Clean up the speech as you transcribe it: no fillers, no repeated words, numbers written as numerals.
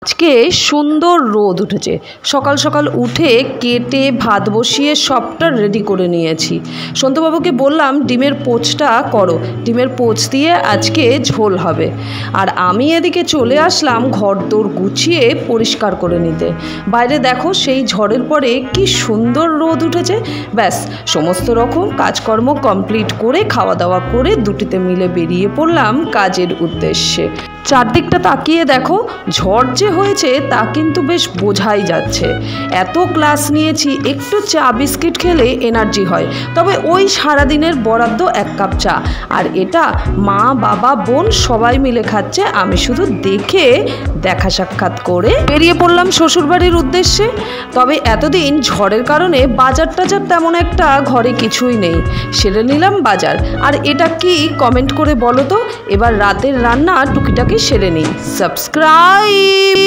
আজকে সুন্দর রোদ উঠেছে। সকাল সকাল উঠে কেটে ভাত বসিয়ে সবটা রেডি করে নিয়েছি। সন্তুবাবুকে বললাম ডিমের পোচটা করো, ডিমের পোচ দিয়ে আজকে ঝোল হবে। আর আমি এদিকে চলে আসলাম ঘরদোর গুছিয়ে পরিষ্কার করে নিতে। বাইরে দেখো সেই ঝড়ের পরে কি সুন্দর রোদ উঠেছে। ব্যাস সমস্ত রকম কাজকর্ম কমপ্লিট করে খাওয়া দাওয়া করে দুটিতে মিলে বেরিয়ে পড়লাম কাজের উদ্দেশ্যে। চারদিকটা তাকিয়ে দেখো, ঝড় যে হয়েছে তা কিন্তু বেশ বোঝাই যাচ্ছে। এত ক্লাস নিয়েছি, একটু চা বিস্কিট খেলে এনার্জি হয়, তবে ওই সারাদিনের বরাদ্দ 1 কাপ চা। আর এটা মা বাবা বোন সবাই মিলে খাচ্ছে, আমি শুধু দেখে দেখা সাক্ষাৎ করে বেরিয়ে পড়লাম শ্বশুরবাড়ির উদ্দেশ্যে। তবে এতদিন ঝড়ের কারণে বাজার টাজার তেমন একটা ঘরে কিছুই নেই, সেরে নিলাম বাজার। আর এটা কি কমেন্ট করে বলো তো। এবার রাতের রান্না টুকিটাকি সেরে নিই। সাবস্ক্রাইব।